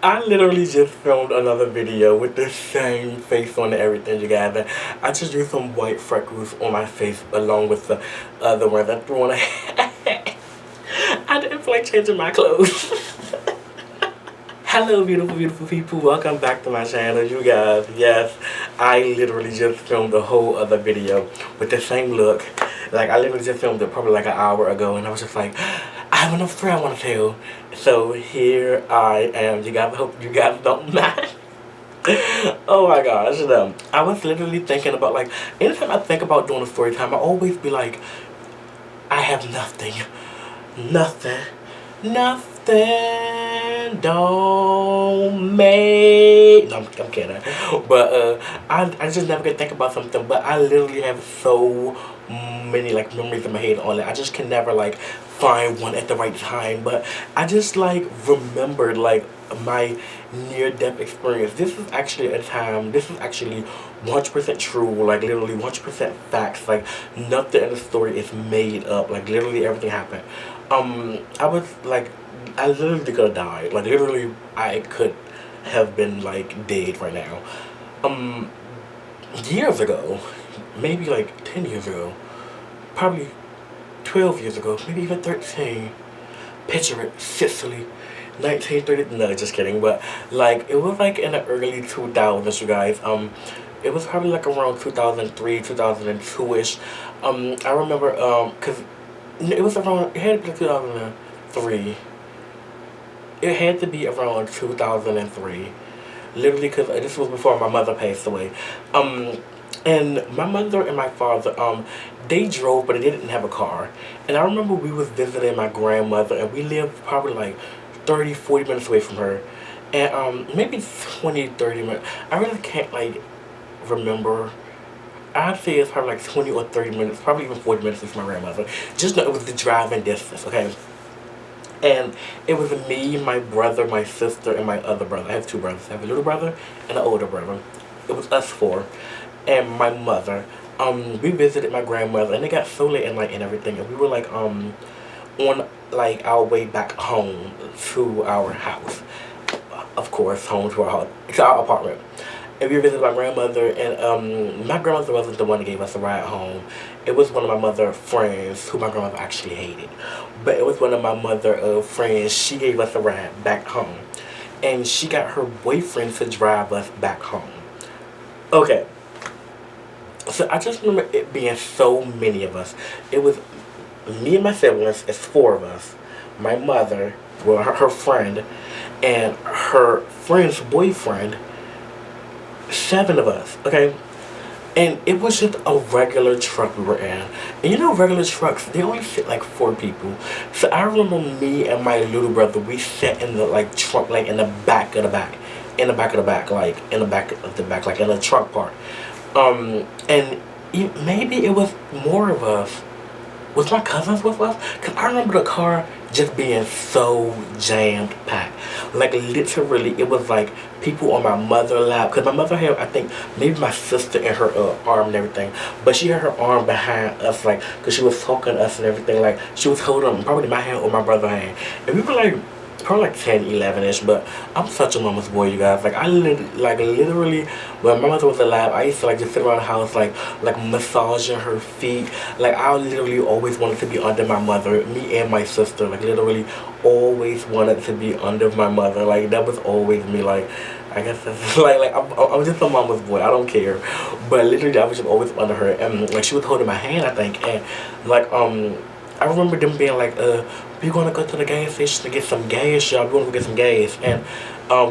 I literally just filmed another video with the same face on and everything, you guys. And I just drew some white freckles on my face along with the other ones I threw on. I didn't feel like changing my clothes. Hello, beautiful, beautiful people. Welcome back to my channel, you guys. Yes, I literally just filmed a whole other video with the same look. Like, I literally just filmed it probably like an hour ago, and I was just like, I have enough story I want to tell. So here I am. You guys, I hope you guys don't mind. Oh my gosh, I was literally thinking about, like, anytime I think about doing a story time, I always be like, I have nothing. Nothing. Nothing. Don't make. No, I'm kidding. But I just never could think about something. But I literally have so many like memories in my head on it. I just can never like find one at the right time. But I just like remembered like my near-death experience. This is actually a time. This is actually 100% true. Like literally 100% facts. Like nothing in the story is made up. Like literally everything happened. I was like, I literally could have died. Like literally, I could have been like dead right now. Um, Years ago, maybe like 10 years ago, probably 12 years ago, maybe even 13. Picture it, Sicily, 1930. No, just kidding. But like, it was like in the early 2000s, you guys. It was probably like around 2003, 2002ish. I remember cause it was around. It had to be 2003. It had to be around 2003. Literally, because this was before my mother passed away. And my mother and my father, they drove, but they didn't have a car. And I remember we was visiting my grandmother, and we lived probably like 30, 40 minutes away from her. And maybe 20, 30 minutes. I really can't like remember. I'd say it's probably like 20 or 30 minutes, probably even 40 minutes with my grandmother. Just know it was the driving distance, okay? And it was me, my brother, my sister, and my other brother. I have two brothers. I have a little brother and an older brother. It was us four. And my mother. We visited my grandmother, and it got so late at night and everything. And we were like, on like our way back home to our house. Of course, home to our apartment. And we visited my grandmother, and my grandmother wasn't the one that gave us a ride home. It was one of my mother's friends who my grandmother actually hated. But it was one of my mother's friends. She gave us a ride back home. And she got her boyfriend to drive us back home. Okay. So I just remember it being so many of us. It was me and my siblings, it's four of us. My mother, well, her friend, and her friend's boyfriend. 7 of us, okay? And it was just a regular truck we were in. And you know regular trucks, they only fit like 4 people. So I remember me and my little brother, we sat in the like trunk, like in the back of the back. In the back of the back, like in the back of the back, like in the trunk part. And maybe it was more of us. Was my cousins with us? Because I remember the car just being so jammed packed. Like literally, it was like people on my mother's lap. Because my mother had, I think, maybe my sister in her arm and everything. But she had her arm behind us, like, because she was talking to us and everything. Like, she was holding probably my hand or my brother's hand. And we were like, probably like 10, 11-ish, but I'm such a mama's boy, you guys. Like, I literally, when my mother was alive, I used to, like, just sit around the house, like massaging her feet. Like, I literally always wanted to be under my mother, me and my sister. Like, literally always wanted to be under my mother. Like, that was always me. Like, I guess that's, like I'm just a mama's boy. I don't care. But literally, I was just always under her. And, like, she was holding my hand, I think. And, like, I remember them being like, we're gonna go to the gas station to get some gas, y'all. We're gonna go get some gas. And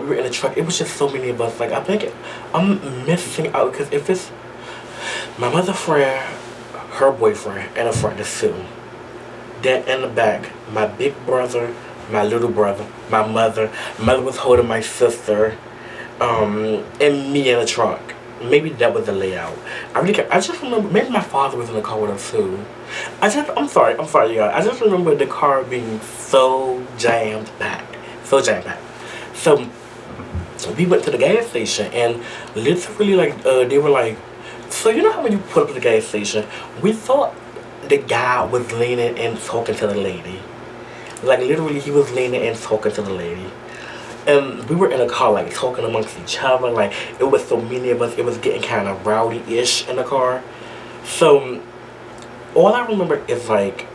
we were in the truck. It was just so many of us. Like, I think I'm missing out because if it's my mother's friend, her boyfriend, and a friend, that's 2. Then in the back, my big brother, my little brother, my mother. Mother was holding my sister, and me in the trunk. Maybe that was the layout. I really can't. I just remember, maybe my father was in the car with us too. I'm sorry, you guys. I just remember the car being so jammed packed. So jammed packed. So, we went to the gas station, and literally, like, they were like, so you know how when you pull up to the gas station, we thought the guy was leaning and talking to the lady. Like, literally, he was leaning and talking to the lady. And we were in a car, like, talking amongst each other. Like, it was so many of us. It was getting kind of rowdy-ish in the car. So, all I remember is, like,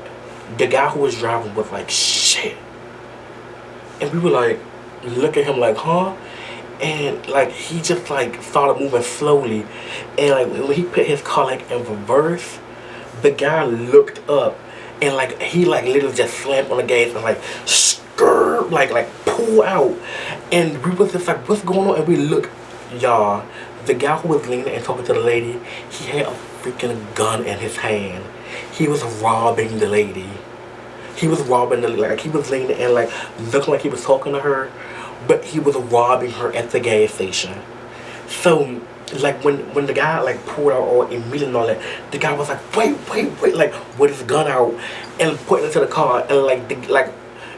the guy who was driving was like, shit. And we were like, look at him like, huh? And, like, he just, like, started moving slowly. And, like, when he put his car, like, in reverse, the guy looked up. And, like, he, like, literally just slammed on the gas and, like, skrrr, like, pull out. And we was just like, what's going on? And we look, y'all, the guy who was leaning and talking to the lady, he had a freaking gun in his hand. He was robbing the lady. He was robbing the lady. Like, he was leaning and, like, looking like he was talking to her, but he was robbing her at the gas station. So, like, when the guy, like, pulled out or immediately and all that, the guy was like, wait, like, with his gun out and put it into the car. And, like,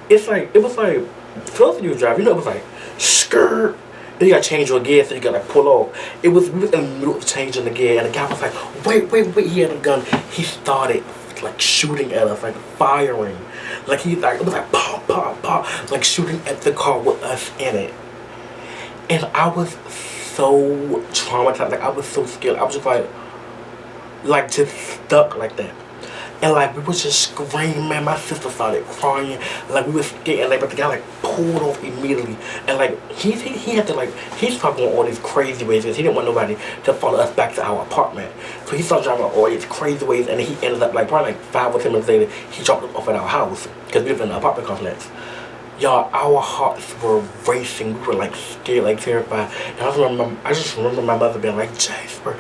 it's like, it was like, first you drive, you know, it was like, skirt. Then you gotta change your gear, so you gotta, like, pull off. We was in the middle of changing the gear, and the guy was like, wait, he had a gun. He started, like, shooting at us, like, firing. Like, he, like, it was like, pop, like, shooting at the car with us in it. And I was so traumatized, like, I was so scared. I was just like, just stuck like that. And, like, we was just screaming. My sister started crying. Like, we was scared. Like, but the guy, like, pulled off immediately. And, like, he had to, like, he started going all these crazy ways because he didn't want nobody to follow us back to our apartment. So he started driving all these crazy ways, and he ended up, like, probably, like, 5 or 10 minutes later, he dropped us off at our house because we lived in an apartment complex. Y'all, our hearts were racing. We were, like, scared, like, terrified. And I just remember my mother being like, Jasper,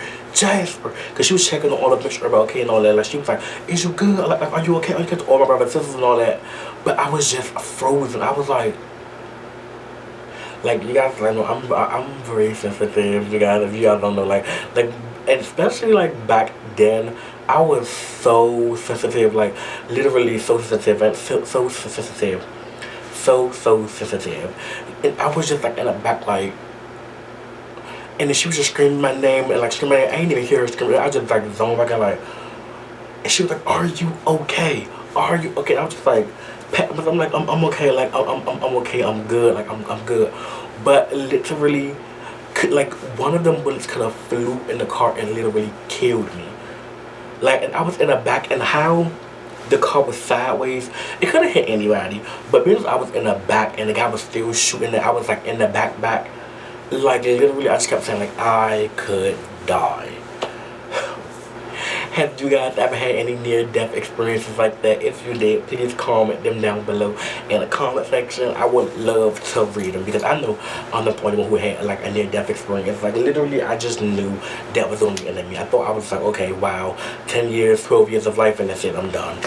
because she was checking on all the pictures about okay and all that. Like, she was like, is you good? Like, are you okay? Are you good? To all my brothers and sisters and all that. But I was just frozen. I was like, you guys, like, no, I'm very sensitive. You guys, if you guys don't know, like, and especially, like, back then, I was so sensitive, like, literally so sensitive and so sensitive. So sensitive. And I was just, like, in the back, like, and then she was just screaming my name and, like, screaming. I didn't even hear her screaming. I just, like, zoned back and, like, and she was like, are you okay? Are you okay? And I was just like, I'm like, I'm okay. Like, I'm okay. I'm good. Like, I'm good. But literally, like, one of them bullets could have flew in the car and literally killed me. Like, and I was in the back, and how the car was sideways, it could have hit anybody. But because I was in the back and the guy was still shooting, and I was, like, in the back. Like, literally, I just kept saying, like, I could die. Have you guys ever had any near-death experiences like that? If you did, please comment them down below in the comment section. I would love to read them because I know I'm the only one who had, like, a near-death experience. Like, literally, I just knew that was going to be the end of me. I thought I was like, okay, wow, 10 years, 12 years of life, and that's it, I'm done.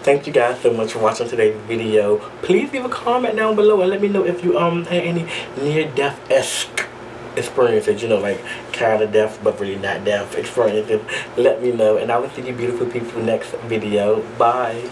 Thank you guys so much for watching today's video. Please leave a comment down below and let me know if you had any near-death-esque experiences, you know, like kind of death but really not death experiences. Let me know, and I will see you beautiful people next video. Bye.